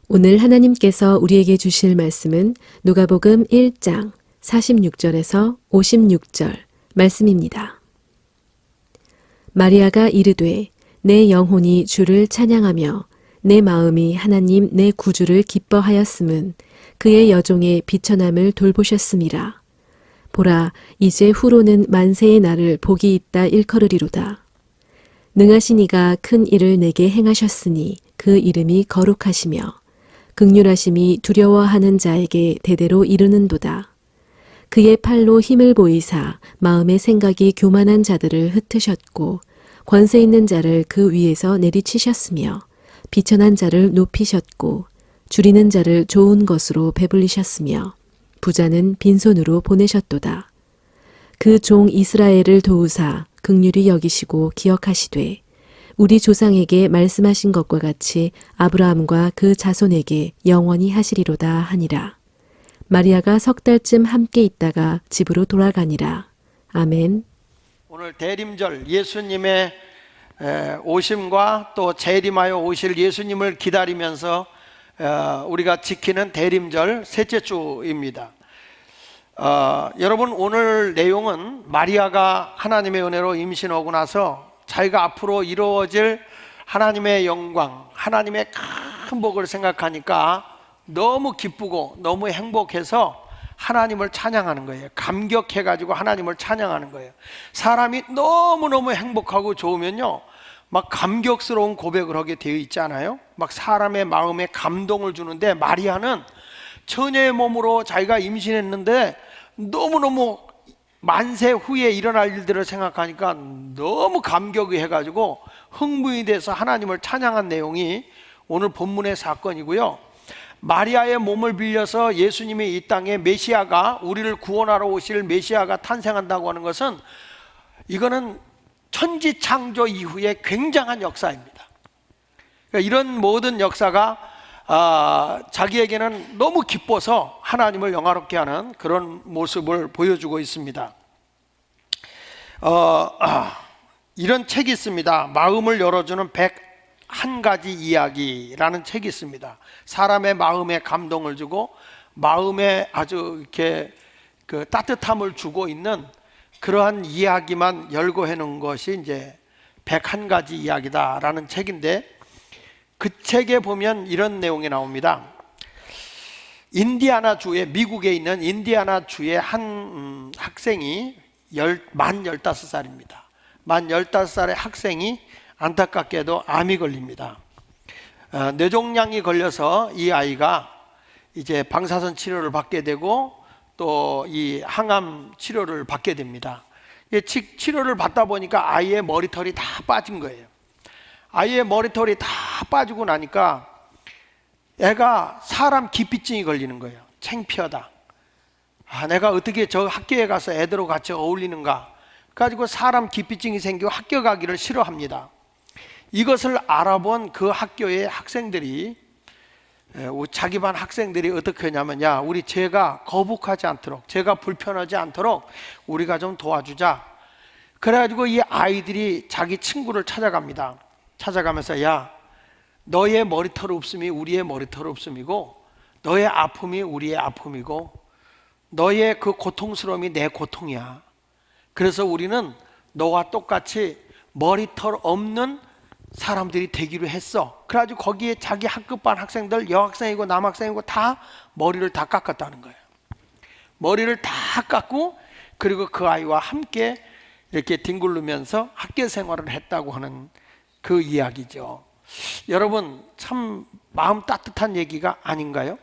오늘 하나님께서 우리에게 주실 말씀은 누가복음 1장 46절에서 56절 말씀입니다. 마리아가 이르되 내 영혼이 주를 찬양하며 내 마음이 하나님 내 구주를 기뻐하였음은 그의 여종의 비천함을 돌보셨음이라. 보라, 이제 후로는 만세의 날을 복이 있다 일컬으리로다. 능하신 이가 큰 일을 내게 행하셨으니 그 이름이 거룩하시며 긍휼하심이 두려워하는 자에게 대대로 이르는도다. 그의 팔로 힘을 보이사 마음의 생각이 교만한 자들을 흩으셨고 권세 있는 자를 그 위에서 내리치셨으며 비천한 자를 높이셨고 줄이는 자를 좋은 것으로 배불리셨으며 부자는 빈손으로 보내셨도다. 그 종 이스라엘을 도우사 긍휼히 여기시고 기억하시되 우리 조상에게 말씀하신 것과 같이 아브라함과 그 자손에게 영원히 하시리로다 하니라. 마리아가 석 달쯤 함께 있다가 집으로 돌아가니라. 아멘. 오늘 대림절 예수님의 오심과 또 재림하여 오실 예수님을 기다리면서 우리가 지키는 대림절 셋째 주입니다. 여러분, 오늘 내용은 마리아가 하나님의 은혜로 임신하고 나서 자기가 앞으로 이루어질 하나님의 영광, 하나님의 큰 복을 생각하니까 너무 기쁘고 너무 행복해서 하나님을 찬양하는 거예요. 감격해가지고 하나님을 찬양하는 거예요. 사람이 너무너무 행복하고 좋으면요, 막 감격스러운 고백을 하게 되어 있잖아요. 막 사람의 마음에 감동을 주는데, 마리아는 처녀의 몸으로 자기가 임신했는데 너무너무 만세 후에 일어날 일들을 생각하니까 너무 감격이 해가지고 흥분이 돼서 하나님을 찬양한 내용이 오늘 본문의 사건이고요. 마리아의 몸을 빌려서 예수님이 이 땅에 메시아가, 우리를 구원하러 오실 메시아가 탄생한다고 하는 것은, 이거는 천지 창조 이후에 굉장한 역사입니다. 그러니까 이런 모든 역사가 자기에게는 너무 기뻐서 하나님을 영화롭게 하는 그런 모습을 보여주고 있습니다. 이런 책이 있습니다. 마음을 열어주는 101가지 이야기라는 책이 있습니다. 사람의 마음에 감동을 주고 마음에 아주 이렇게 그 따뜻함을 주고 있는 그러한 이야기만 열고 해놓은 것이 이제 101가지 이야기다라는 책인데, 그 책에 보면 이런 내용이 나옵니다. 인디아나 주에, 미국에 있는 인디아나 주의 한 학생이 만 15살입니다. 만 15살의 학생이 안타깝게도 암이 걸립니다. 뇌종양이 걸려서 이 아이가 이제 방사선 치료를 받게 되고 또 이 항암 치료를 받게 됩니다. 치료를 받다 보니까 아이의 머리털이 다 빠진 거예요. 아이의 머리털이 다 빠지고 나니까 애가 사람 기피증이 걸리는 거예요. 창피하다. 내가 어떻게 저 학교에 가서 애들하고 같이 어울리는가. 가지고 사람 기피증이 생기고 학교 가기를 싫어합니다. 이것을 알아본 그 학교의 학생들이, 자기 반 학생들이 어떻게 하냐면, 야, 우리 쟤가 거북하지 않도록, 쟤가 불편하지 않도록 우리가 좀 도와주자. 그래가지고 이 아이들이 자기 친구를 찾아갑니다. 찾아가면서, 야, 너의 머리털 없음이 우리의 머리털 없음이고, 너의 아픔이 우리의 아픔이고, 너의 그 고통스러움이 내 고통이야. 그래서 우리는 너와 똑같이 머리털 없는 사람들이 되기로 했어. 그래가지고 거기에 자기 학급반 학생들, 여학생이고 남학생이고 다 머리를 다 깎았다는 거예요. 머리를 다 깎고, 그리고 그 아이와 함께 이렇게 뒹굴르면서 학교 생활을 했다고 하는 그 이야기죠. 여러분, 참 마음 따뜻한 얘기가 아닌가요?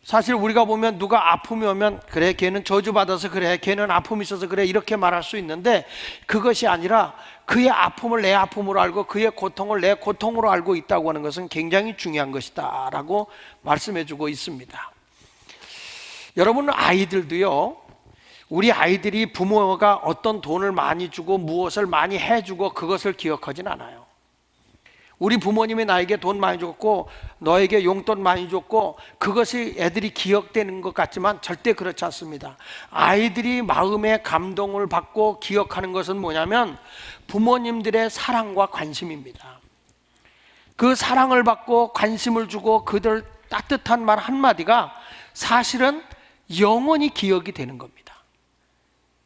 사실 우리가 보면 누가 아픔이 오면, 그래 걔는 저주받아서 그래, 걔는 아픔이 있어서 그래, 이렇게 말할 수 있는데, 그것이 아니라 그의 아픔을 내 아픔으로 알고 그의 고통을 내 고통으로 알고 있다고 하는 것은 굉장히 중요한 것이다 라고 말씀해 주고 있습니다. 여러분, 아이들도요, 우리 아이들이 부모가 어떤 돈을 많이 주고 무엇을 많이 해주고 그것을 기억하진 않아요. 우리 부모님이 나에게 돈 많이 줬고 너에게 용돈 많이 줬고 그것이 애들이 기억되는 것 같지만 절대 그렇지 않습니다. 아이들이 마음의 감동을 받고 기억하는 것은 뭐냐면 부모님들의 사랑과 관심입니다. 그 사랑을 받고 관심을 주고 그들 따뜻한 말 한마디가 사실은 영원히 기억이 되는 겁니다.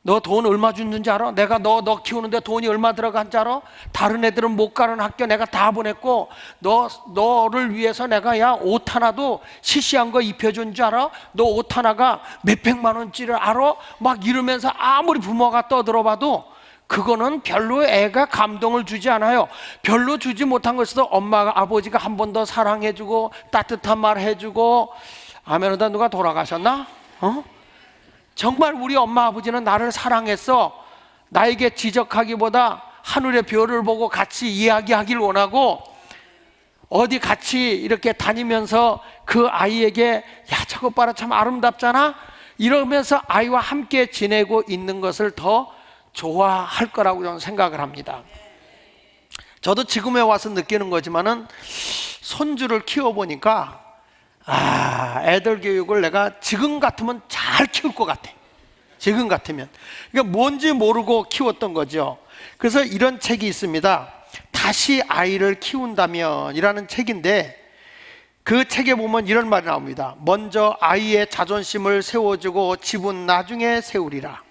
너 돈 얼마 줬는지 알아? 내가 너 키우는데 돈이 얼마 들어간지 알아? 다른 애들은 못 가는 학교 내가 다 보냈고 너를 위해서 내가 야 옷 하나도 시시한 거 입혀준 줄 알아? 너 옷 하나가 몇백만 원짜리를 알아? 막 이러면서 아무리 부모가 떠들어봐도 그거는 별로 애가 감동을 주지 않아요. 별로 주지 못한 것에도 엄마가 아버지가 한 번 더 사랑해주고 따뜻한 말 해주고 아멘하다. 누가 돌아가셨나? 정말 우리 엄마 아버지는 나를 사랑했어. 나에게 지적하기보다 하늘의 별을 보고 같이 이야기하길 원하고 어디 같이 이렇게 다니면서 그 아이에게 야 저것 봐라 참 아름답잖아 이러면서 아이와 함께 지내고 있는 것을 더 좋아할 거라고 저는 생각을 합니다. 저도 지금에 와서 느끼는 거지만은 손주를 키워보니까 애들 교육을 내가 지금 같으면 잘 키울 것 같아. 지금 같으면. 그러니까 뭔지 모르고 키웠던 거죠. 그래서 이런 책이 있습니다. 다시 아이를 키운다면 이라는 책인데 그 책에 보면 이런 말이 나옵니다. 먼저 아이의 자존심을 세워주고 집은 나중에 세우리라.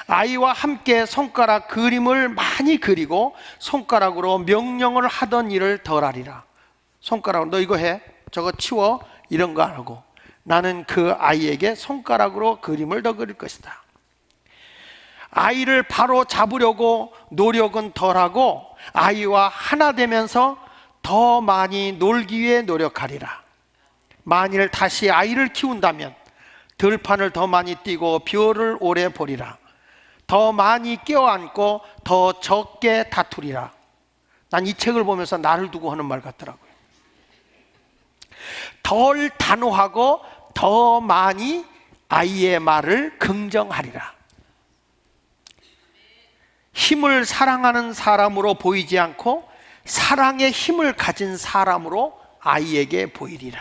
아이와 함께 손가락 그림을 많이 그리고 손가락으로 명령을 하던 일을 덜하리라. 손가락으로 너 이거 해. 저거 치워 이런 거 안 하고 나는 그 아이에게 손가락으로 그림을 더 그릴 것이다. 아이를 바로 잡으려고 노력은 덜하고 아이와 하나 되면서 더 많이 놀기 위해 노력하리라. 만일 다시 아이를 키운다면 들판을 더 많이 뛰고 별을 오래 보리라. 더 많이 껴안고 더 적게 다투리라. 난 이 책을 보면서 나를 두고 하는 말 같더라고요. 덜 단호하고 더 많이 아이의 말을 긍정하리라. 힘을 사랑하는 사람으로 보이지 않고 사랑의 힘을 가진 사람으로 아이에게 보이리라.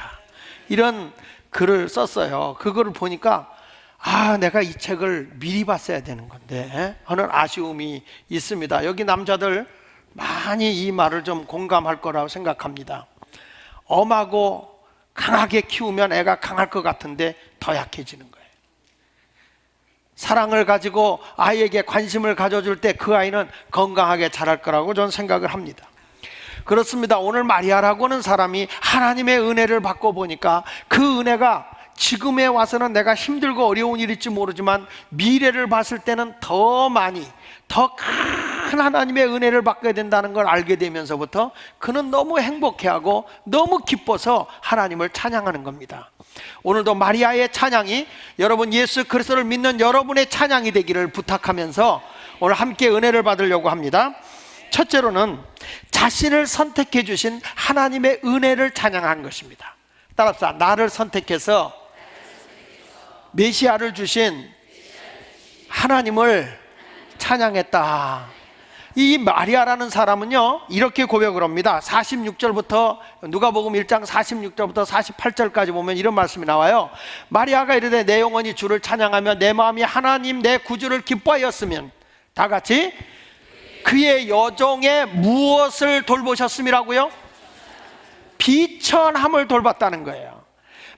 이런 글을 썼어요. 그거를 보니까 내가 이 책을 미리 봤어야 되는 건데 하는 아쉬움이 있습니다. 여기 남자들 많이 이 말을 좀 공감할 거라고 생각합니다. 엄하고 강하게 키우면 애가 강할 것 같은데 더 약해지는 거예요. 사랑을 가지고 아이에게 관심을 가져줄 때 그 아이는 건강하게 자랄 거라고 저는 생각을 합니다. 그렇습니다. 오늘 마리아라고 하는 사람이 하나님의 은혜를 받고 보니까 그 은혜가 지금에 와서는 내가 힘들고 어려운 일일지 모르지만 미래를 봤을 때는 더 많이 더 큰 하나님의 은혜를 받게 된다는 걸 알게 되면서부터 그는 너무 행복해하고 너무 기뻐서 하나님을 찬양하는 겁니다. 오늘도 마리아의 찬양이 여러분 예수 그리스도를 믿는 여러분의 찬양이 되기를 부탁하면서 오늘 함께 은혜를 받으려고 합니다. 첫째로는 자신을 선택해 주신 하나님의 은혜를 찬양한 것입니다. 따라서 나를 선택해서 메시아를 주신 하나님을 찬양했다. 이 마리아라는 사람은요 이렇게 고백을 합니다. 46절부터 누가복음 1장 46절부터 48절까지 보면 이런 말씀이 나와요. 마리아가 이르되 내 영혼이 주를 찬양하며 내 마음이 하나님 내 구주를 기뻐하였으면 다 같이 그의 여종의 무엇을 돌보셨음이라고요? 비천함을 돌봤다는 거예요.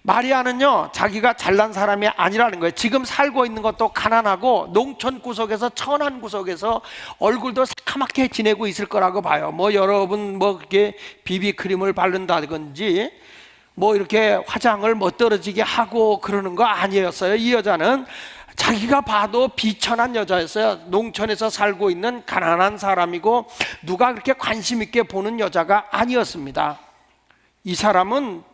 마리아는요 자기가 잘난 사람이 아니라는 거예요. 지금 살고 있는 것도 가난하고 농촌 구석에서 천한 구석에서 얼굴도 새카맣게 지내고 있을 거라고 봐요. 여러분 그렇게 비비크림을 바른다든지 이렇게 화장을 멋들어지게 하고 그러는 거 아니었어요. 이 여자는 자기가 봐도 비천한 여자였어요. 농촌에서 살고 있는 가난한 사람이고 누가 그렇게 관심 있게 보는 여자가 아니었습니다. 이 사람은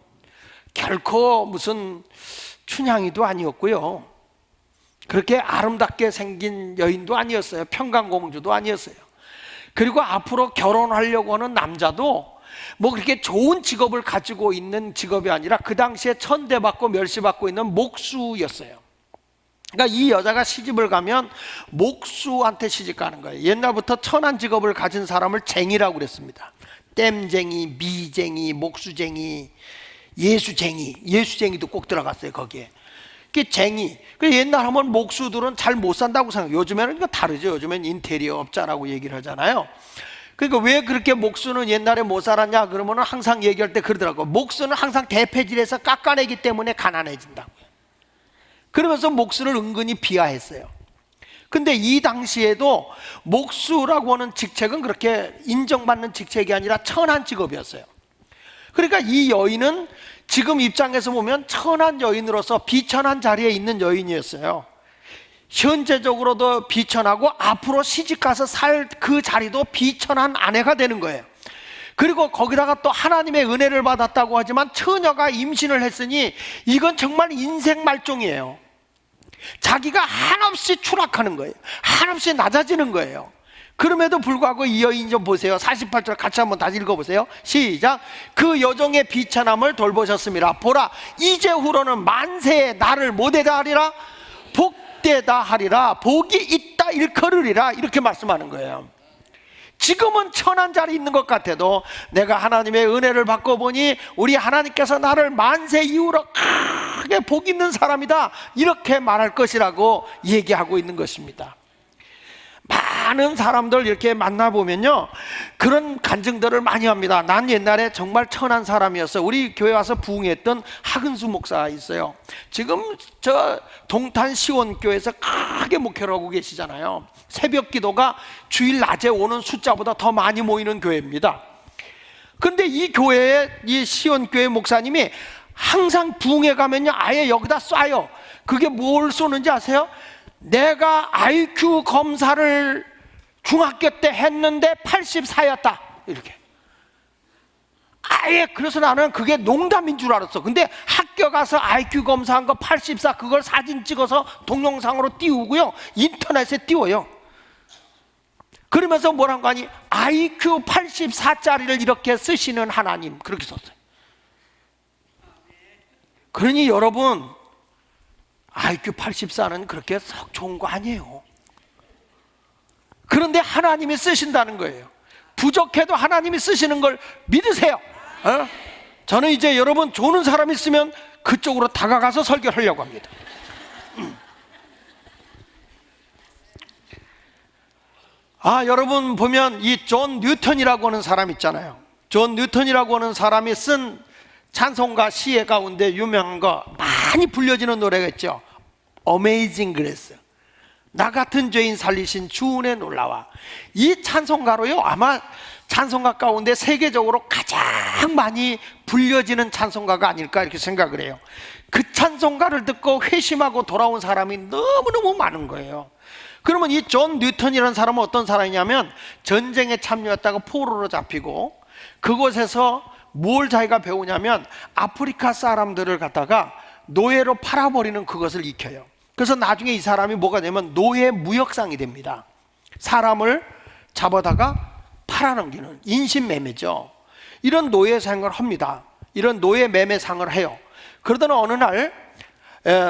결코 무슨 춘향이도 아니었고요. 그렇게 아름답게 생긴 여인도 아니었어요. 평강공주도 아니었어요. 그리고 앞으로 결혼하려고 하는 남자도 그렇게 좋은 직업을 가지고 있는 직업이 아니라 그 당시에 천대받고 멸시받고 있는 목수였어요. 그러니까 이 여자가 시집을 가면 목수한테 시집 가는 거예요. 옛날부터 천한 직업을 가진 사람을 쟁이라고 그랬습니다. 땜쟁이, 미쟁이, 목수쟁이, 예수쟁이도 꼭 들어갔어요 거기에. 그게 쟁이. 옛날 하면 목수들은 잘 못 산다고 생각해요. 요즘에는 이거 다르죠. 요즘엔 인테리어 업자라고 얘기를 하잖아요. 그러니까 왜 그렇게 목수는 옛날에 못 살았냐 그러면 항상 얘기할 때 그러더라고요. 목수는 항상 대패질해서 깎아내기 때문에 가난해진다고요. 그러면서 목수를 은근히 비하했어요. 근데 이 당시에도 목수라고 하는 직책은 그렇게 인정받는 직책이 아니라 천한 직업이었어요. 그러니까 이 여인은 지금 입장에서 보면 천한 여인으로서 비천한 자리에 있는 여인이었어요. 현재적으로도 비천하고 앞으로 시집가서 살 그 자리도 비천한 아내가 되는 거예요. 그리고 거기다가 또 하나님의 은혜를 받았다고 하지만 처녀가 임신을 했으니 이건 정말 인생 말종이에요. 자기가 한없이 추락하는 거예요. 한없이 낮아지는 거예요. 그럼에도 불구하고 이 여인 좀 보세요. 48절 같이 한번 다시 읽어보세요. 시작. 그 여종의 비천함을 돌보셨습니다. 보라, 이제후로는 만세에 나를 못되다 하리라, 복되다 하리라, 복이 있다 일컬으리라, 이렇게 말씀하는 거예요. 지금은 천한 자리에 있는 것 같아도 내가 하나님의 은혜를 받고 보니 우리 하나님께서 나를 만세 이후로 크게 복 있는 사람이다, 이렇게 말할 것이라고 얘기하고 있는 것입니다. 많은 사람들 이렇게 만나보면요, 그런 간증들을 많이 합니다. 난 옛날에 정말 천한 사람이었어. 우리 교회 와서 부흥했던 하근수 목사가 있어요. 지금 저 동탄 시원교회에서 크게 목회를 하고 계시잖아요. 새벽 기도가 주일 낮에 오는 숫자보다 더 많이 모이는 교회입니다. 근데 이 교회에, 이 시원교회 목사님이 항상 부흥회 가면요 아예 여기다 쏴요. 그게 뭘 쏘는지 아세요? 내가 IQ 검사를 중학교 때 했는데 84였다, 이렇게. 아예. 그래서 나는 그게 농담인 줄 알았어. 근데 학교 가서 IQ 검사한 거 84, 그걸 사진 찍어서 동영상으로 띄우고요, 인터넷에 띄워요. 그러면서 뭐란 거 아니? IQ 84짜리를 이렇게 쓰시는 하나님, 그렇게 썼어요. 그러니 여러분, IQ 84는 그렇게 썩 좋은 거 아니에요. 그런데 하나님이 쓰신다는 거예요. 부족해도 하나님이 쓰시는 걸 믿으세요. 저는 이제 여러분 좋은 사람 있으면 그쪽으로 다가가서 설교를 하려고 합니다. 여러분 보면 이 존 뉴턴이라고 하는 사람 있잖아요. 존 뉴턴이라고 하는 사람이 쓴 찬송가 시의 가운데 유명한 거 많이 불려지는 노래가 있죠. Amazing Grace. 나 같은 죄인 살리신 주 은혜 놀라와. 이 찬송가로요, 아마 찬송가 가운데 세계적으로 가장 많이 불려지는 찬송가가 아닐까 이렇게 생각을 해요. 그 찬송가를 듣고 회심하고 돌아온 사람이 너무너무 많은 거예요. 그러면 이 존 뉴턴이라는 사람은 어떤 사람이냐면 전쟁에 참여했다가 포로로 잡히고 그곳에서 뭘 자기가 배우냐면 아프리카 사람들을 갖다가 노예로 팔아버리는 그것을 익혀요. 그래서 나중에 이 사람이 뭐가 되면 노예 무역상이 됩니다. 사람을 잡아다가 팔아넘기는 인신매매죠. 이런 노예 생활을 합니다. 이런 노예 매매상을 해요. 그러더니 어느 날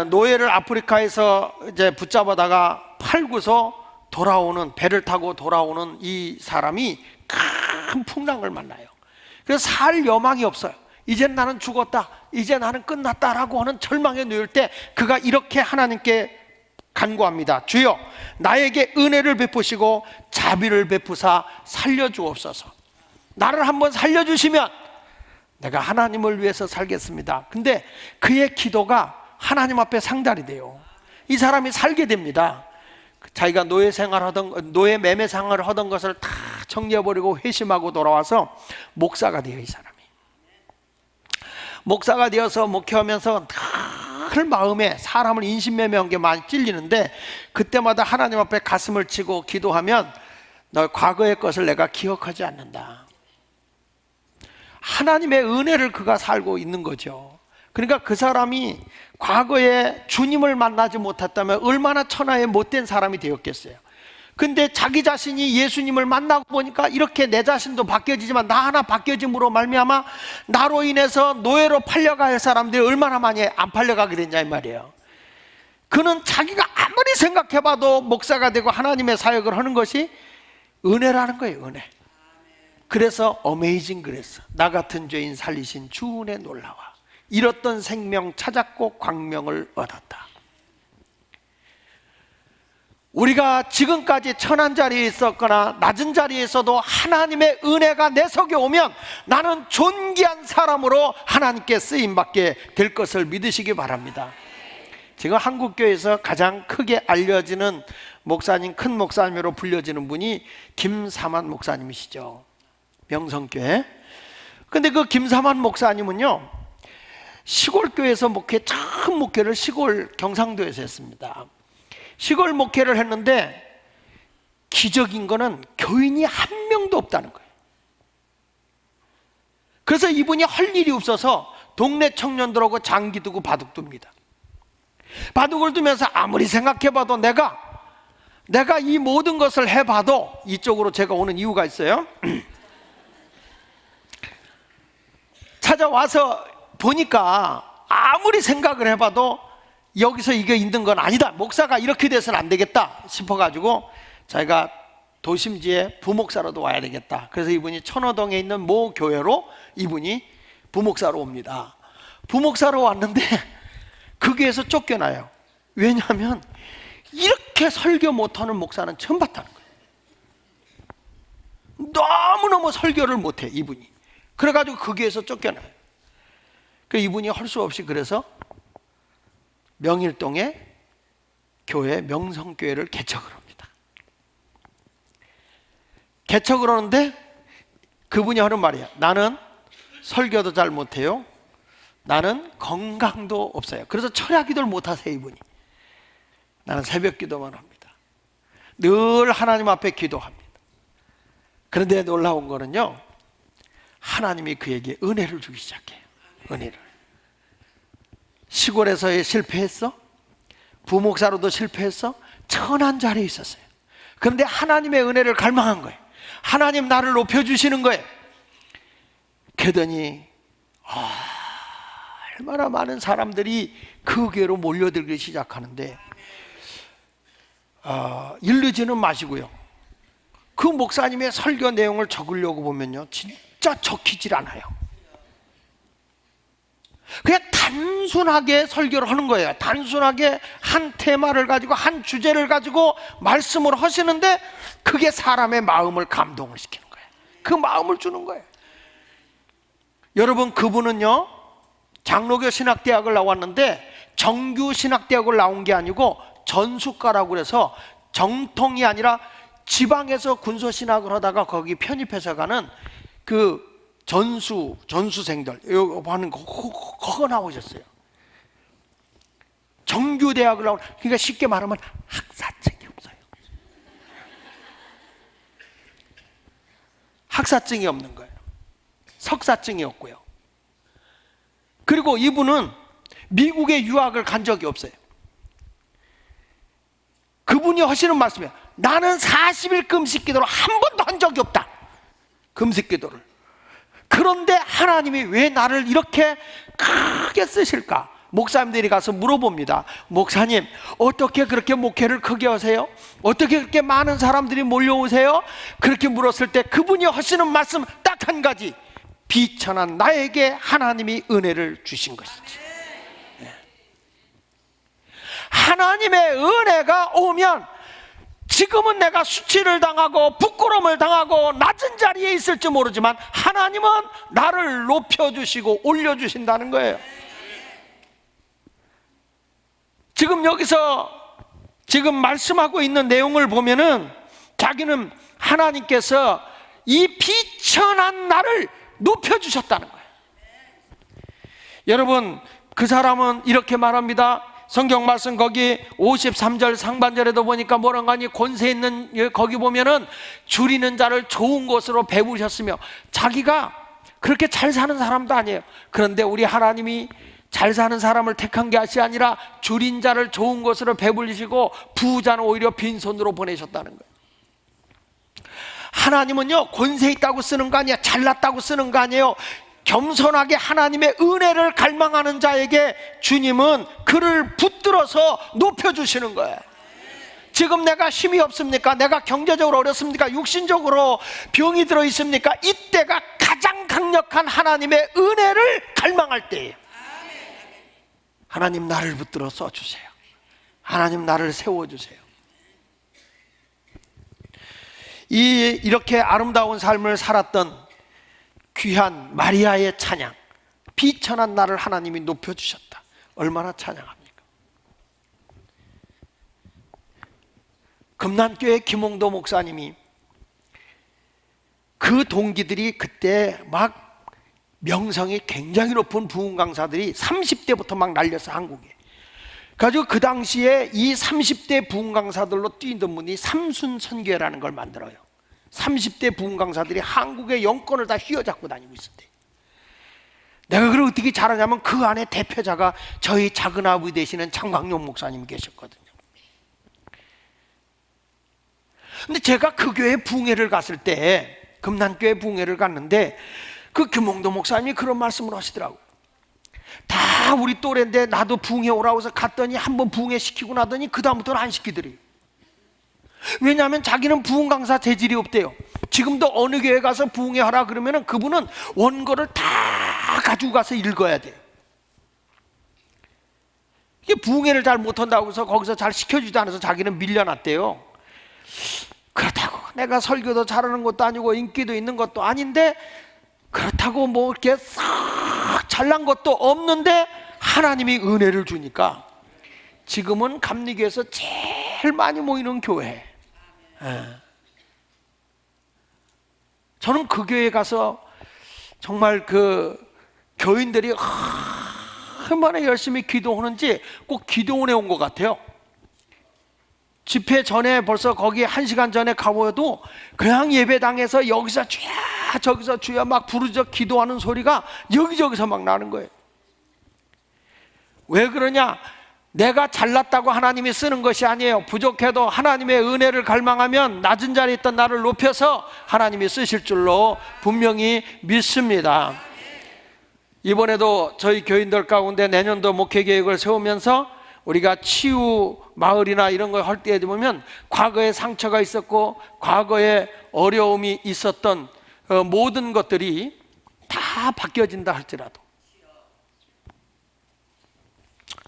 노예를 아프리카에서 이제 붙잡아다가 팔고서 돌아오는, 배를 타고 돌아오는 이 사람이 큰 풍랑을 만나요. 그래서 살 여망이 없어요. 이제 나는 죽었다, 이제 나는 끝났다라고 하는 절망에 놓일 때 그가 이렇게 하나님께 간구합니다. 주여, 나에게 은혜를 베푸시고 자비를 베푸사 살려주옵소서. 나를 한번 살려주시면 내가 하나님을 위해서 살겠습니다. 근데 그의 기도가 하나님 앞에 상달이 돼요. 이 사람이 살게 됩니다. 자기가 노예 생활하던, 노예 매매 생활을 하던 것을 다 정리해버리고 회심하고 돌아와서 목사가 돼요. 이 사람이 목사가 되어서 목회하면서 늘 마음에 사람을 인신매매한 게 많이 찔리는데 그때마다 하나님 앞에 가슴을 치고 기도하면 너 과거의 것을 내가 기억하지 않는다. 하나님의 은혜를 그가 살고 있는 거죠. 그러니까 그 사람이 과거에 주님을 만나지 못했다면 얼마나 천하에 못된 사람이 되었겠어요. 근데 자기 자신이 예수님을 만나고 보니까 이렇게 내 자신도 바뀌어지지만 나 하나 바뀌어짐으로 말미암아 나로 인해서 노예로 팔려갈 사람들이 얼마나 많이 안 팔려가게 됐냐 이 말이에요. 그는 자기가 아무리 생각해봐도 목사가 되고 하나님의 사역을 하는 것이 은혜라는 거예요. 은혜. 그래서 어메이징 그레이스, 나 같은 죄인 살리신 주 은혜 놀라와. 잃었던 생명 찾았고 광명을 얻었다. 우리가 지금까지 천한 자리에 있었거나 낮은 자리에서도 하나님의 은혜가 내 속에 오면 나는 존귀한 사람으로 하나님께 쓰임받게 될 것을 믿으시기 바랍니다. 지금 한국교회에서 가장 크게 알려지는 목사님, 큰 목사님으로 불려지는 분이 김사만 목사님이시죠. 명성교회. 근데 그 김사만 목사님은요, 시골교회에서 처음 목회를 시골 경상도에서 했습니다. 시골 목회를 했는데 기적인 거는 교인이 한 명도 없다는 거예요. 그래서 이분이 할 일이 없어서 동네 청년들하고 장기 두고 바둑 둡니다. 바둑을 두면서 아무리 생각해봐도 내가 이 모든 것을 해봐도, 이쪽으로 제가 오는 이유가 있어요. 찾아와서 보니까 아무리 생각을 해봐도 여기서 이게 있는 건 아니다, 목사가 이렇게 돼서는 안 되겠다 싶어가지고 자기가 도심지에 부목사로도 와야 되겠다. 그래서 이분이 천호동에 있는 모 교회로 이분이 부목사로 옵니다. 부목사로 왔는데 그 교회에서 쫓겨나요. 왜냐하면 이렇게 설교 못하는 목사는 처음 봤다는 거예요. 너무너무 설교를 못해 이분이. 그래가지고 그 교회에서 쫓겨나요. 그 이분이 할 수 없이 그래서 명일동에 교회 명성교회를 개척을 합니다. 개척을 하는데 그분이 하는 말이야. 나는 설교도 잘 못해요. 나는 건강도 없어요. 그래서 철야기도를 못하세요 이분이. 나는 새벽 기도만 합니다. 늘 하나님 앞에 기도합니다. 그런데 놀라운 거는요, 하나님이 그에게 은혜를 주기 시작해요. 은혜를. 시골에서 실패했어? 부목사로도 실패했어? 천한 자리에 있었어요. 그런데 하나님의 은혜를 갈망한 거예요. 하나님 나를 높여주시는 거예요. 그러더니 얼마나 많은 사람들이 그 교회로 몰려들기 시작하는데, 이르지는 마시고요, 그 목사님의 설교 내용을 적으려고 보면요 진짜 적히질 않아요. 그냥 단순하게 설교를 하는 거예요. 단순하게 한 테마를 가지고, 한 주제를 가지고 말씀을 하시는데 그게 사람의 마음을 감동을 시키는 거예요. 그 마음을 주는 거예요. 여러분, 그분은요 장로교 신학대학을 나왔는데 정규 신학대학을 나온 게 아니고 전수과라고 그래서 정통이 아니라 지방에서 군소신학을 하다가 거기 편입해서 가는 그 전수생들 이거 하는 그거 나오셨어요. 정규대학을 나온, 그러니까 쉽게 말하면 학사증이 없어요. 학사증이 없는 거예요. 석사증이 없고요. 그리고 이분은 미국에 유학을 간 적이 없어요. 그분이 하시는 말씀이에요. 나는 40일 금식 기도를 한 번도 한 적이 없다. 금식 기도를. 그런데 하나님이 왜 나를 이렇게 크게 쓰실까? 목사님들이 가서 물어봅니다. 목사님, 어떻게 그렇게 목회를 크게 하세요? 어떻게 그렇게 많은 사람들이 몰려오세요? 그렇게 물었을 때 그분이 하시는 말씀 딱 한 가지. 비천한 나에게 하나님이 은혜를 주신 것이지. 하나님의 은혜가 오면 지금은 내가 수치를 당하고 부끄러움을 당하고 낮은 자리에 있을지 모르지만 하나님은 나를 높여주시고 올려주신다는 거예요. 지금 여기서 지금 말씀하고 있는 내용을 보면은 자기는 하나님께서 이 비천한 나를 높여주셨다는 거예요. 여러분, 그 사람은 이렇게 말합니다. 성경 말씀 거기 53절 상반절에도 보니까 뭐라고 하니, 권세 있는 거기 보면은 줄이는 자를 좋은 것으로 배부셨으며, 자기가 그렇게 잘 사는 사람도 아니에요. 그런데 우리 하나님이 잘 사는 사람을 택한 게 아니라 줄인 자를 좋은 것으로 배불리시고 부자는 오히려 빈손으로 보내셨다는 거예요. 하나님은요 권세 있다고 쓰는 거 아니에요. 잘났다고 쓰는 거 아니에요. 겸손하게 하나님의 은혜를 갈망하는 자에게 주님은 그를 붙들어서 높여주시는 거예요. 지금 내가 힘이 없습니까? 내가 경제적으로 어렵습니까? 육신적으로 병이 들어 있습니까? 이때가 가장 강력한 하나님의 은혜를 갈망할 때예요. 하나님 나를 붙들어 써주세요. 하나님 나를 세워주세요. 이렇게 아름다운 삶을 살았던 귀한 마리아의 찬양, 비천한 나를 하나님이 높여주셨다. 얼마나 찬양합니까? 금난교회 김홍도 목사님이 그 동기들이 그때 막 명성이 굉장히 높은 부흥 강사들이 30대부터 막 날려서 한국에. 그래가지고 그 당시에 이 30대 부흥 강사들로 뛰던 분이 삼순선교회라는 걸 만들어요. 30대 부흥 강사들이 한국의 영권을 다 휘어잡고 다니고 있었대요. 내가 그걸 어떻게 잘하냐면 그 안에 대표자가 저희 작은아버지 되시는 장광용 목사님이 계셨거든요. 근데 제가 그 교회 부흥회를 갔을 때, 금난교회 부흥회를 갔는데 그 김홍도 목사님이 그런 말씀을 하시더라고요. 다 우리 또래인데 나도 부흥회 오라고 해서 갔더니 한번 부흥회 시키고 나더니 그 다음부터는 안 시키더래요. 왜냐하면 자기는 부흥 강사 재질이 없대요. 지금도 어느 교회 가서 부흥회 하라 그러면 그분은 원고를 다 가지고 가서 읽어야 돼요. 이게 부흥회를 잘 못한다고 해서 거기서 잘 시켜주지 않아서 자기는 밀려났대요. 그렇다고 내가 설교도 잘하는 것도 아니고 인기도 있는 것도 아닌데, 그렇다고 뭐 이렇게 싹 잘난 것도 없는데 하나님이 은혜를 주니까 지금은 감리교에서 제일 많이 모이는 교회. 저는 그 교회에 가서 정말 그 교인들이 얼마나 열심히 기도하는지 꼭 기도원에 온 것 같아요. 집회 전에 벌써 거기 1시간 전에 가보여도 그냥 예배당에서 여기서 주야 저기서 주야 막 부르짖어 기도하는 소리가 여기저기서 막 나는 거예요. 왜 그러냐? 내가 잘났다고 하나님이 쓰는 것이 아니에요. 부족해도 하나님의 은혜를 갈망하면 낮은 자리에 있던 나를 높여서 하나님이 쓰실 줄로 분명히 믿습니다. 이번에도 저희 교인들 가운데 내년도 목회 계획을 세우면서 우리가 치유 마을이나 이런 걸 할 때 보면 과거에 상처가 있었고 과거에 어려움이 있었던 모든 것들이 다 바뀌어진다 할지라도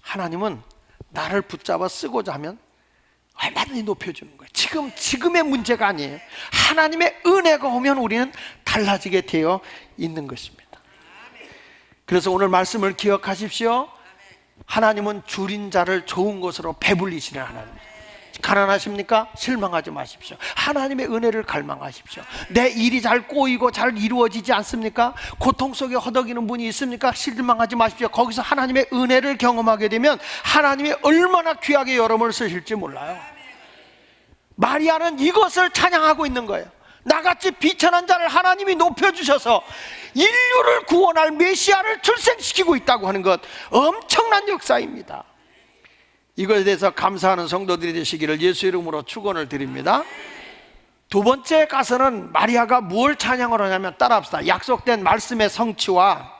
하나님은 나를 붙잡아 쓰고자 하면 얼마든지 높여주는 거예요. 지금의 문제가 아니에요. 하나님의 은혜가 오면 우리는 달라지게 되어 있는 것입니다. 그래서 오늘 말씀을 기억하십시오. 하나님은 줄인 자를 좋은 것으로 배불리시는 하나님입니다. 가난하십니까? 실망하지 마십시오. 하나님의 은혜를 갈망하십시오. 내 일이 잘 꼬이고 잘 이루어지지 않습니까? 고통 속에 허덕이는 분이 있습니까? 실망하지 마십시오. 거기서 하나님의 은혜를 경험하게 되면 하나님이 얼마나 귀하게 여러분을 쓰실지 몰라요. 마리아는 이것을 찬양하고 있는 거예요. 나같이 비천한 자를 하나님이 높여주셔서 인류를 구원할 메시아를 출생시키고 있다고 하는 것, 엄청난 역사입니다. 이것에 대해서 감사하는 성도들이 되시기를 예수 이름으로 축원을 드립니다. 두 번째 가서는 마리아가 뭘 찬양을 하냐면 따라합시다. 약속된 말씀의 성취와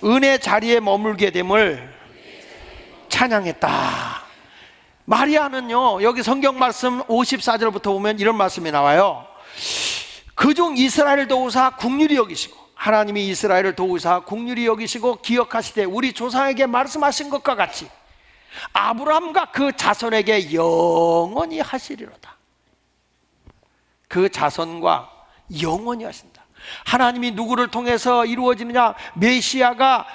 은혜 자리에 머물게 됨을 찬양했다. 마리아는요, 여기 성경 말씀 54절부터 보면 이런 말씀이 나와요. 그중 이스라엘을 도우사 국률이 여기시고, 하나님이 이스라엘을 도우사 국률이 여기시고 기억하시되 우리 조상에게 말씀하신 것과 같이 아브라함과 그 자손에게 영원히 하시리로다. 그 자손과 영원히 하신다. 하나님이 누구를 통해서 이루어지느냐? 메시아가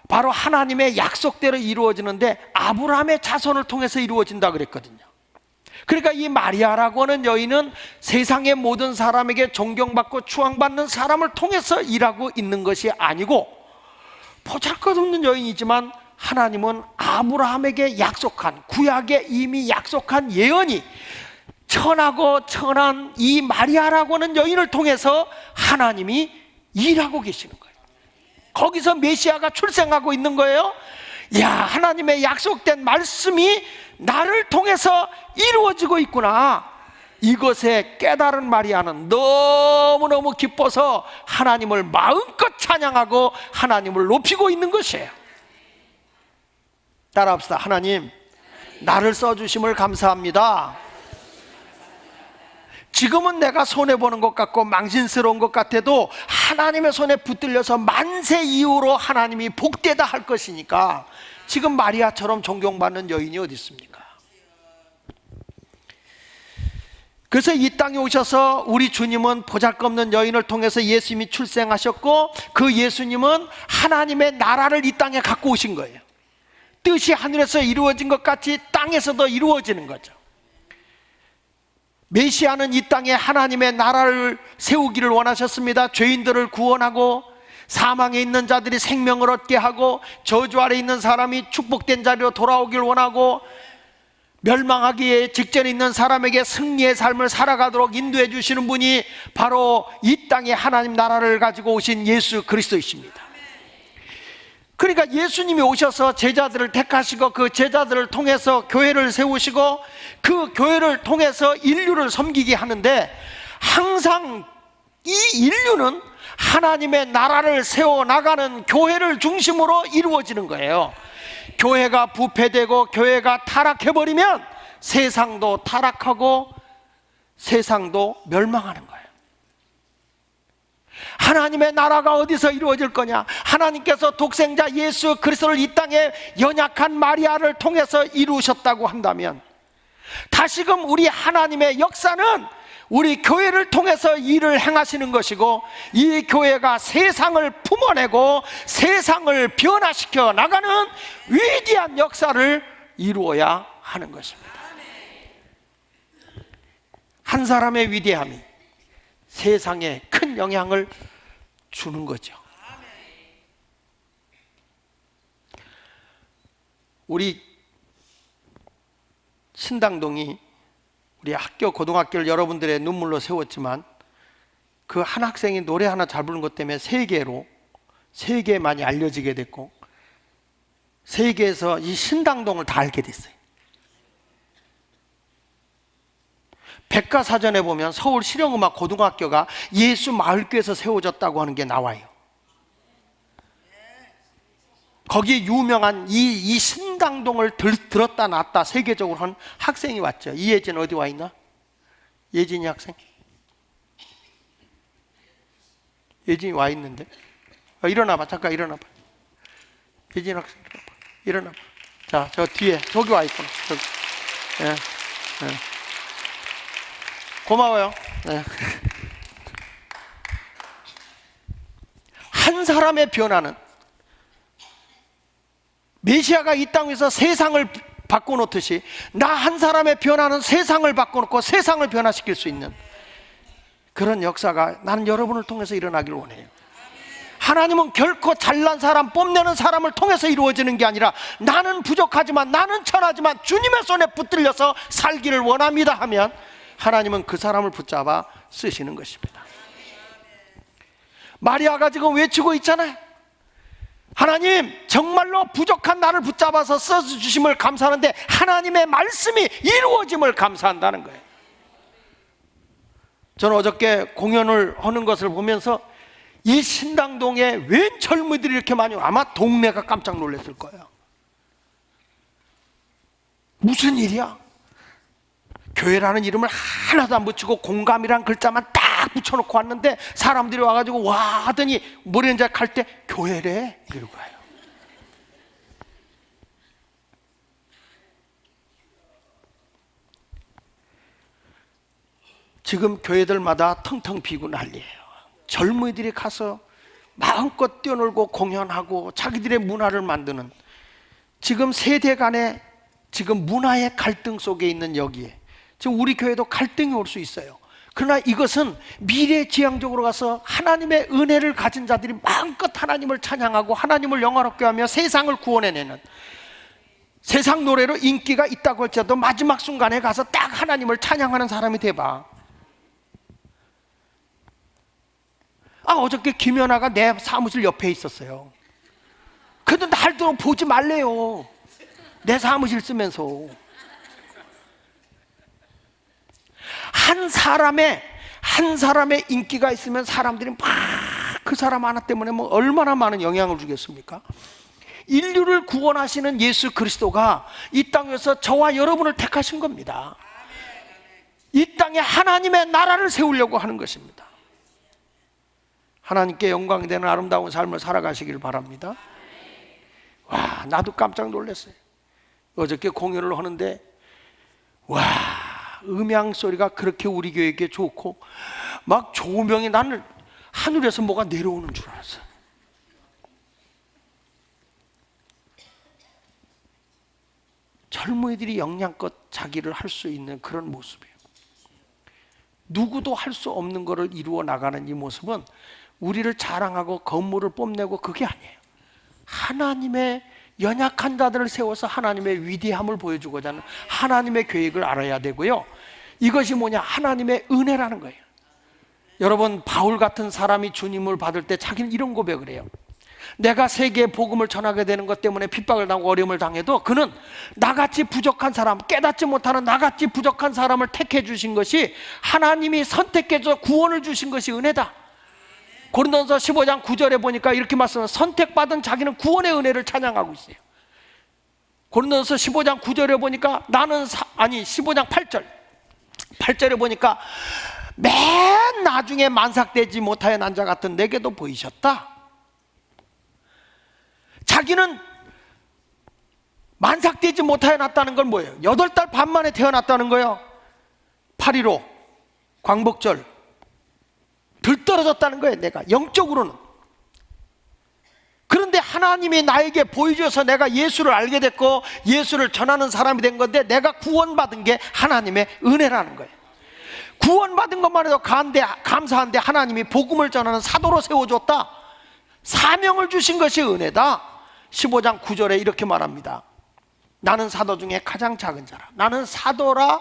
바로 하나님의 약속대로 이루어지는데 아브라함의 자손을 통해서 이루어진다 그랬거든요. 그러니까 이 마리아라고 하는 여인은 세상의 모든 사람에게 존경받고 추앙받는 사람을 통해서 일하고 있는 것이 아니고, 보잘것없는 여인이지만 하나님은 아브라함에게 약속한, 구약에 이미 약속한 예언이 천하고 천한 이 마리아라고 하는 여인을 통해서 하나님이 일하고 계시는 거예요. 거기서 메시아가 출생하고 있는 거예요. 야, 하나님의 약속된 말씀이 나를 통해서 이루어지고 있구나. 이것에 깨달은 마리아는 너무너무 기뻐서 하나님을 마음껏 찬양하고 하나님을 높이고 있는 것이에요. 따라합시다. 하나님, 나를 써주심을 감사합니다. 지금은 내가 손해보는 것 같고 망신스러운 것 같아도 하나님의 손에 붙들려서 만세 이후로 하나님이 복되다 할 것이니까 지금 마리아처럼 존경받는 여인이 어디 있습니까? 그래서 이 땅에 오셔서 우리 주님은 보잘것없는 여인을 통해서 예수님이 출생하셨고, 그 예수님은 하나님의 나라를 이 땅에 갖고 오신 거예요. 뜻이 하늘에서 이루어진 것 같이 땅에서도 이루어지는 거죠. 메시아는 이 땅에 하나님의 나라를 세우기를 원하셨습니다. 죄인들을 구원하고, 사망에 있는 자들이 생명을 얻게 하고, 저주 아래 있는 사람이 축복된 자리로 돌아오길 원하고, 멸망하기에 직전에 있는 사람에게 승리의 삶을 살아가도록 인도해 주시는 분이 바로 이 땅에 하나님 나라를 가지고 오신 예수 그리스도이십니다. 그러니까 예수님이 오셔서 제자들을 택하시고, 그 제자들을 통해서 교회를 세우시고, 그 교회를 통해서 인류를 섬기게 하는데, 항상 이 인류는 하나님의 나라를 세워나가는 교회를 중심으로 이루어지는 거예요. 교회가 부패되고 교회가 타락해버리면 세상도 타락하고 세상도 멸망하는 거예요. 하나님의 나라가 어디서 이루어질 거냐? 하나님께서 독생자 예수 그리스도를 이 땅에 연약한 마리아를 통해서 이루셨다고 한다면, 다시금 우리 하나님의 역사는 우리 교회를 통해서 일을 행하시는 것이고, 이 교회가 세상을 품어내고 세상을 변화시켜 나가는 위대한 역사를 이루어야 하는 것입니다. 한 사람의 위대함이 세상에 큰 영향을 주는 거죠. 우리 신당동이 우리 학교, 고등학교를 여러분들의 눈물로 세웠지만, 그 한 학생이 노래 하나 잘 부르는 것 때문에 세계에 많이 알려지게 됐고, 세계에서 이 신당동을 다 알게 됐어요. 백과사전에 보면 서울 실용음악 고등학교가 예수 마을교에서 세워졌다고 하는 게 나와요. 거기에 유명한 이 신당동을 들었다 놨다 세계적으로 한 학생이 왔죠. 이예진 어디 와 있나? 예진이 학생? 예진이 와 있는데. 일어나봐. 잠깐 일어나봐. 예진 학생 일어나봐. 자, 저 뒤에 저기 와 있구나. 저기. 예, 예. 고마워요. 예. 한 사람의 변화는, 메시아가 이 땅에서 세상을 바꿔놓듯이 나 한 사람의 변화는 세상을 바꿔놓고 세상을 변화시킬 수 있는 그런 역사가 나는 여러분을 통해서 일어나기를 원해요. 하나님은 결코 잘난 사람, 뽐내는 사람을 통해서 이루어지는 게 아니라, 나는 부족하지만, 나는 천하지만 주님의 손에 붙들려서 살기를 원합니다 하면 하나님은 그 사람을 붙잡아 쓰시는 것입니다. 마리아가 지금 외치고 있잖아요. 하나님, 정말로 부족한 나를 붙잡아서 써주심을 감사하는데 하나님의 말씀이 이루어짐을 감사한다는 거예요. 저는 어저께 공연을 하는 것을 보면서 이 신당동에 웬 젊은이들이 이렇게 많이 와? 아마 동네가 깜짝 놀랐을 거예요. 무슨 일이야? 교회라는 이름을 하나도 안 붙이고 공감이란 글자만 딱 붙여놓고 왔는데, 사람들이 와가지고 와 하더니 뭐라는지 할 때 교회래 이러고 가요. 지금 교회들마다 텅텅 비고 난리예요. 젊은이들이 가서 마음껏 뛰어놀고 공연하고 자기들의 문화를 만드는, 지금 세대 간의 지금 문화의 갈등 속에 있는 여기에 지금 우리 교회도 갈등이 올 수 있어요. 그러나 이것은 미래지향적으로 가서 하나님의 은혜를 가진 자들이 마음껏 하나님을 찬양하고 하나님을 영화롭게 하며 세상을 구원해내는, 세상 노래로 인기가 있다고 할지라도 마지막 순간에 가서 딱 하나님을 찬양하는 사람이 돼봐. 어저께 김연아가 내 사무실 옆에 있었어요. 그래도 날도 보지 말래요. 내 사무실 쓰면서. 한 사람의 인기가 있으면 사람들이 막 그 사람 하나 때문에 뭐 얼마나 많은 영향을 주겠습니까? 인류를 구원하시는 예수 그리스도가 이 땅에서 저와 여러분을 택하신 겁니다. 이 땅에 하나님의 나라를 세우려고 하는 것입니다. 하나님께 영광이 되는 아름다운 삶을 살아가시길 바랍니다. 와, 나도 깜짝 놀랐어요. 어저께 공연을 하는데 와, 음향 소리가 그렇게 우리 교회에게 좋고 막 조명이, 나는 하늘에서 뭐가 내려오는 줄 알았어요. 젊은이들이 영양껏 자기를 할 수 있는 그런 모습이에요. 누구도 할 수 없는 것을 이루어 나가는 이 모습은 우리를 자랑하고 건물을 뽐내고 그게 아니에요. 하나님의 연약한 자들을 세워서 하나님의 위대함을 보여주고자 하는 하나님의 계획을 알아야 되고요. 이것이 뭐냐? 하나님의 은혜라는 거예요. 여러분, 바울 같은 사람이 주님을 받을 때 자기는 이런 고백을 해요. 내가 세계에 복음을 전하게 되는 것 때문에 핍박을 당하고 어려움을 당해도 그는 나같이 부족한 사람, 깨닫지 못하는 나같이 부족한 사람을 택해 주신 것이, 하나님이 선택해서 구원을 주신 것이 은혜다. 고린도전서 15장 9절에 보니까 이렇게 말씀해요. 선택받은 자기는 구원의 은혜를 찬양하고 있어요. 고린도전서 15장 9절에 보니까 15장 8절에 보니까 맨 나중에 만삭되지 못하여 난 자 같은 내게도 보이셨다. 자기는 만삭되지 못하여 났다는 건 뭐예요? 8달 반 만에 태어났다는 거예요. 8.15 광복절 들떨어졌다는 거예요. 내가 영적으로는. 그런데 하나님이 나에게 보여줘서 내가 예수를 알게 됐고 예수를 전하는 사람이 된 건데, 내가 구원받은 게 하나님의 은혜라는 거예요. 구원받은 것만 해도 감사한데 하나님이 복음을 전하는 사도로 세워줬다. 사명을 주신 것이 은혜다. 15장 9절에 이렇게 말합니다. 나는 사도 중에 가장 작은 자라. 나는 사도라,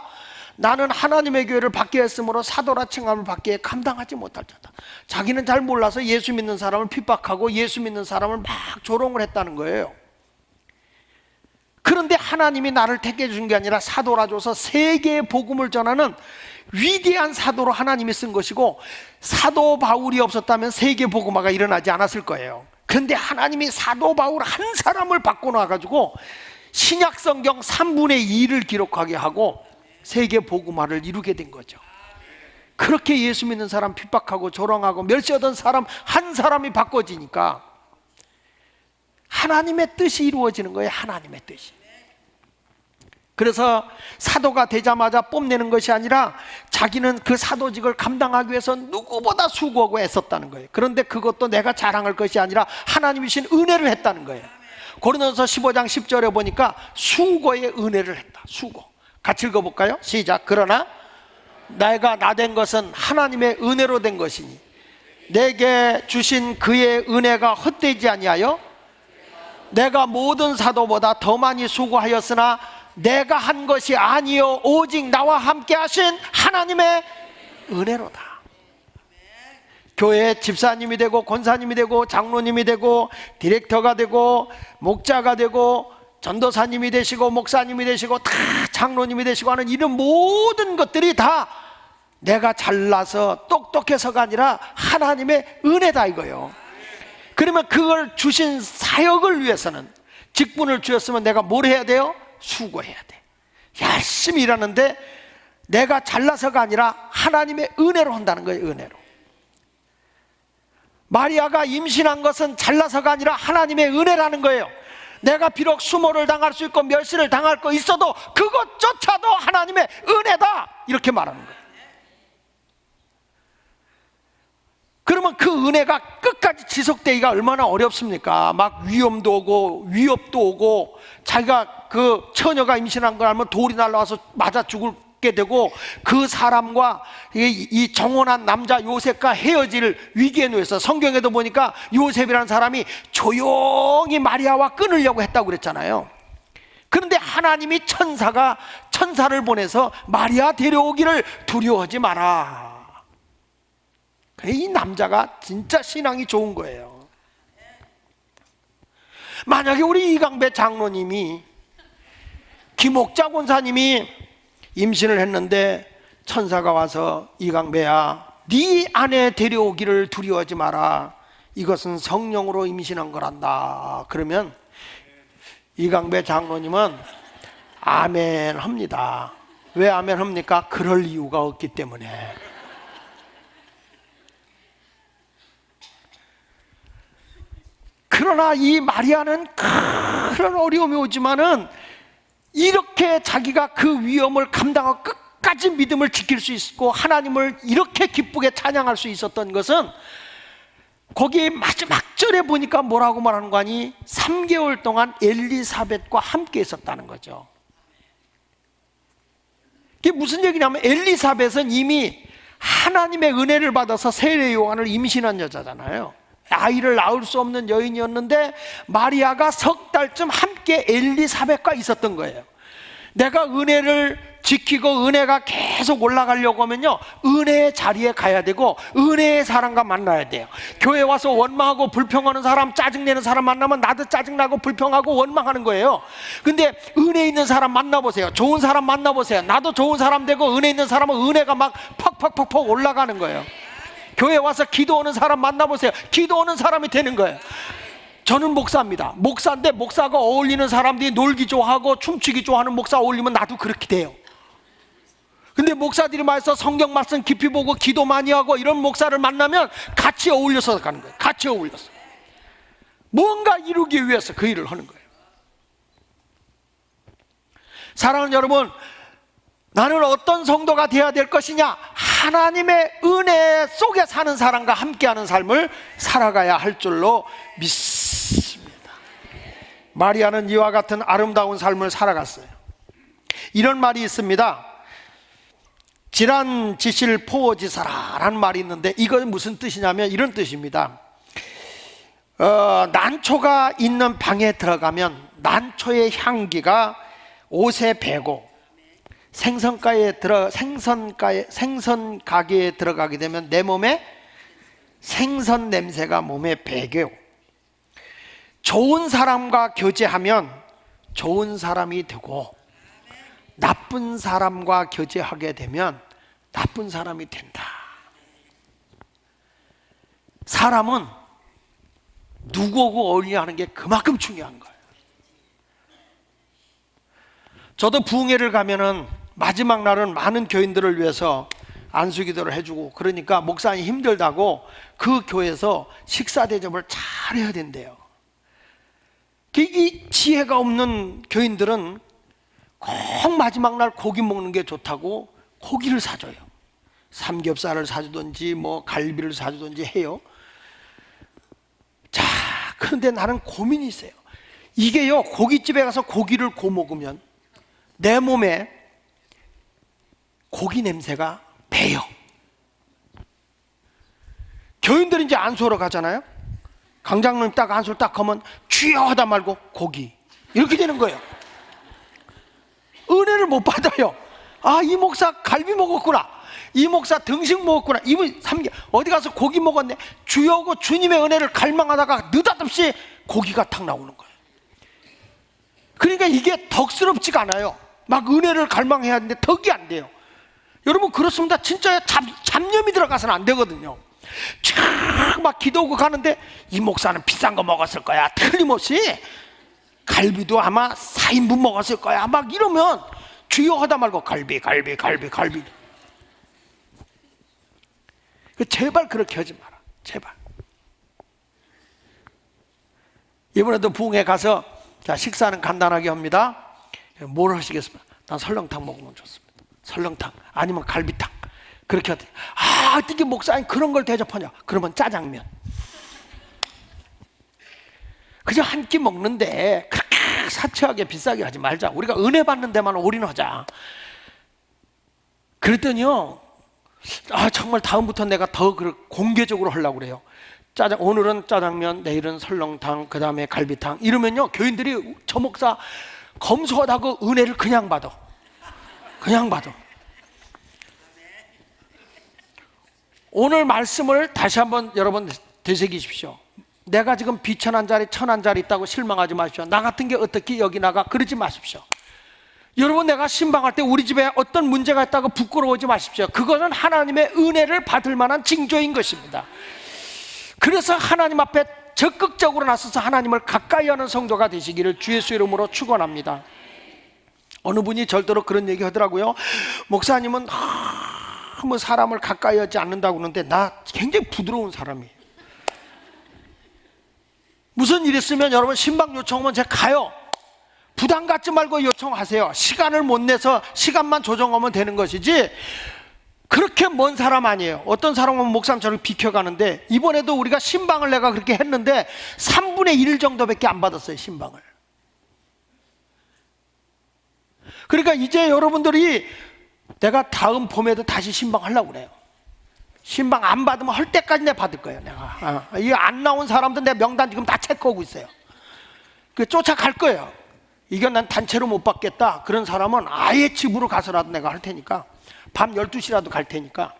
나는 하나님의 교회를 받게 했으므로 사도라 칭함을 받기에 감당하지 못할 자다. 자기는 잘 몰라서 예수 믿는 사람을 핍박하고 예수 믿는 사람을 막 조롱을 했다는 거예요. 그런데 하나님이 나를 택해 준 게 아니라 사도라 줘서 세계의 복음을 전하는 위대한 사도로 하나님이 쓴 것이고, 사도 바울이 없었다면 세계 복음화가 일어나지 않았을 거예요. 그런데 하나님이 사도 바울 한 사람을 바꿔놔가지고 신약 성경 3분의 2를 기록하게 하고 세계 복음화를 이루게 된 거죠. 그렇게 예수 믿는 사람 핍박하고 조롱하고 멸시하던 사람 한 사람이 바꿔지니까 하나님의 뜻이 이루어지는 거예요. 하나님의 뜻이. 그래서 사도가 되자마자 뽐내는 것이 아니라 자기는 그 사도직을 감당하기 위해서 누구보다 수고하고 애썼다는 거예요. 그런데 그것도 내가 자랑할 것이 아니라 하나님이 주신 은혜를 했다는 거예요. 고린도전서 15장 10절에 보니까 수고의 은혜를 했다. 수고. 같이 읽어볼까요? 시작. 그러나 내가 나 된 것은 하나님의 은혜로 된 것이니 내게 주신 그의 은혜가 헛되지 아니하여 내가 모든 사도보다 더 많이 수고하였으나 내가 한 것이 아니요 오직 나와 함께 하신 하나님의 은혜로다. 교회 집사님이 되고 권사님이 되고 장로님이 되고 디렉터가 되고 목자가 되고 전도사님이 되시고 목사님이 되시고 다 장로님이 되시고 하는 이런 모든 것들이 다 내가 잘나서 똑똑해서가 아니라 하나님의 은혜다 이거예요. 그러면 그걸 주신 사역을 위해서는, 직분을 주셨으면 내가 뭘 해야 돼요? 수고해야 돼. 열심히 일하는데 내가 잘나서가 아니라 하나님의 은혜로 한다는 거예요. 은혜로. 마리아가 임신한 것은 잘나서가 아니라 하나님의 은혜라는 거예요. 내가 비록 수모를 당할 수 있고 멸시를 당할 거 있어도 그것조차도 하나님의 은혜다 이렇게 말하는 거예요. 그러면 그 은혜가 끝까지 지속되기가 얼마나 어렵습니까? 막 위험도 오고 위협도 오고, 자기가 그 처녀가 임신한 걸 알면 돌이 날라와서 맞아 죽게 되고, 그 사람과 이 정혼한 남자 요셉과 헤어질 위기에 놓여서, 성경에도 보니까 요셉이라는 사람이 조용히 마리아와 끊으려고 했다고 그랬잖아요. 그런데 하나님이 천사를 보내서 마리아 데려오기를 두려워하지 마라. 이 남자가 진짜 신앙이 좋은 거예요. 만약에 우리 이강배 장로님이, 김옥자 권사님이 임신을 했는데 천사가 와서 이강배야 네 아내 데려오기를 두려워하지 마라, 이것은 성령으로 임신한 거란다, 그러면 이강배 장로님은 아멘 합니다. 왜 아멘 합니까? 그럴 이유가 없기 때문에. 그러나 이 마리아는 그런 어려움이 오지만은 이렇게 자기가 그 위험을 감당하고 끝까지 가진 믿음을 지킬 수 있고 하나님을 이렇게 기쁘게 찬양할 수 있었던 것은 거기 마지막 절에 보니까 뭐라고 말하는 거 아니? 3개월 동안 엘리사벳과 함께 있었다는 거죠. 이게 무슨 얘기냐면 엘리사벳은 이미 하나님의 은혜를 받아서 세례 요한을 임신한 여자잖아요. 아이를 낳을 수 없는 여인이었는데 마리아가 석 달쯤 함께 엘리사벳과 있었던 거예요. 내가 은혜를 지키고 은혜가 계속 올라가려고 하면요, 은혜의 자리에 가야 되고 은혜의 사람과 만나야 돼요. 교회 와서 원망하고 불평하는 사람, 짜증내는 사람 만나면 나도 짜증나고 불평하고 원망하는 거예요. 근데 은혜 있는 사람 만나보세요. 좋은 사람 만나보세요. 나도 좋은 사람 되고 은혜 있는 사람은 은혜가 막 팍팍팍팍 올라가는 거예요. 교회 와서 기도하는 사람 만나보세요. 기도하는 사람이 되는 거예요. 저는 목사입니다. 목사인데 목사가 어울리는 사람들이 놀기 좋아하고 춤추기 좋아하는 목사 어울리면 나도 그렇게 돼요. 근데 목사들이 말해서 성경 말씀 깊이 보고 기도 많이 하고 이런 목사를 만나면 같이 어울려서 가는 거예요. 같이 어울려서 뭔가 이루기 위해서 그 일을 하는 거예요. 사랑하는 여러분, 나는 어떤 성도가 되어야 될 것이냐? 하나님의 은혜 속에 사는 사람과 함께하는 삶을 살아가야 할 줄로 믿습니다. 마리아는 이와 같은 아름다운 삶을 살아갔어요. 이런 말이 있습니다. 질환지실 포오지사라라는 말이 있는데 이건 무슨 뜻이냐면 이런 뜻입니다. 난초가 있는 방에 들어가면 난초의 향기가 옷에 배고 생선 가게에 들어가게 되면 내 몸에 생선 냄새가 몸에 배고, 좋은 사람과 교제하면 좋은 사람이 되고 나쁜 사람과 교제하게 되면 나쁜 사람이 된다. 사람은 누구하고 어울리냐는 게 그만큼 중요한 거예요. 저도 부흥회를 가면은 마지막 날은 많은 교인들을 위해서 안수기도를 해주고, 그러니까 목사님 힘들다고 그 교회에서 식사 대접을 잘 해야 된대요. 이 지혜가 없는 교인들은 꼭 마지막 날 고기 먹는 게 좋다고 고기를 사줘요. 삼겹살을 사주든지 뭐 갈비를 사주든지 해요. 자, 그런데 나는 고민이 있어요. 이게요, 고깃집에 가서 고기를 구워 먹으면 내 몸에 고기 냄새가 배요. 교인들이 이제 안수하러 가잖아요. 강장로님 딱 안수를 딱 하면 주여 하다 말고 고기 이렇게 되는 거예요. 은혜를 못 받아요. 아, 이 목사 갈비 먹었구나, 이 목사 등심 먹었구나, 이분 어디 가서 고기 먹었네. 주여고 주님의 은혜를 갈망하다가 느닷없이 고기가 탁 나오는 거예요. 그러니까 이게 덕스럽지가 않아요. 막 은혜를 갈망해야 하는데 덕이 안 돼요. 여러분 그렇습니다. 진짜 잡념이 들어가서는 안 되거든요. 막 기도하고 가는데 이 목사는 비싼 거 먹었을 거야, 틀림없이 갈비도 아마 4인분 먹었을 거야, 막 이러면 주여 하다 말고 갈비. 제발 그렇게 하지 마라. 제발. 이번에도 부흥회 가서 자, 식사는 간단하게 합니다. 뭘 하시겠습니까? 난 설렁탕 먹으면 좋습니다. 설렁탕 아니면 갈비탕. 그렇게 하더니 아, 어떻게 목사님 그런 걸 대접하냐? 그러면 짜장면. 그저 한 끼 먹는데 그렇게 사치하게 비싸게 하지 말자. 우리가 은혜 받는 데만 올인하자. 그랬더니요, 아, 정말 다음부터 내가 더 공개적으로 하려고 그래요. 오늘은 짜장면, 내일은 설렁탕, 그 다음에 갈비탕 이러면요, 교인들이 저 목사 검소하다고 은혜를 그냥 받아. 오늘 말씀을 다시 한번 여러분 되새기십시오. 내가 지금 비천한 자리, 천한 자리 있다고 실망하지 마십시오. 나 같은 게 어떻게 여기 나가 그러지 마십시오. 여러분, 내가 신방할 때 우리 집에 어떤 문제가 있다고 부끄러워하지 마십시오. 그거는 하나님의 은혜를 받을 만한 징조인 것입니다. 그래서 하나님 앞에 적극적으로 나서서 하나님을 가까이 하는 성도가 되시기를 주 예수 이름으로 축원합니다. 어느 분이 절대로 그런 얘기 하더라고요. 목사님은 너무 사람을 가까이 하지 않는다고 그러는데 나 굉장히 부드러운 사람이에요. 무슨 일 있으면 여러분 신방 요청하면 제가 가요. 부담 갖지 말고 요청하세요. 시간을 못 내서 시간만 조정하면 되는 것이지 그렇게 먼 사람 아니에요. 어떤 사람은 목사님 저를 비켜가는데 이번에도 우리가 신방을 내가 그렇게 했는데 3분의 1 정도밖에 안 받았어요, 신방을. 그러니까 이제 여러분들이 내가 다음 봄에도 다시 신방 하려고 그래요. 신방 안 받으면 할 때까지 내가 받을 거예요. 내가 이게 안 나온 사람들 내 명단 지금 다 체크하고 있어요. 그 쫓아갈 거예요. 이건 난 단체로 못 받겠다 그런 사람은 아예 집으로 가서라도 내가 할 테니까 밤 12시라도 갈 테니까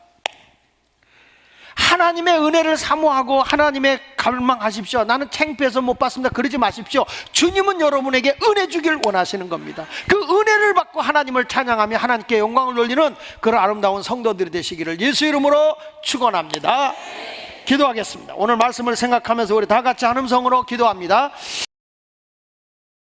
하나님의 은혜를 사모하고 하나님의 갈망하십시오. 나는 창피해서 못 받습니다 그러지 마십시오. 주님은 여러분에게 은혜 주길 원하시는 겁니다. 그 은혜를 받고 하나님을 찬양하며 하나님께 영광을 돌리는 그런 아름다운 성도들이 되시기를 예수 이름으로 축원합니다. 기도하겠습니다. 오늘 말씀을 생각하면서 우리 다 같이 한 음성으로 기도합니다.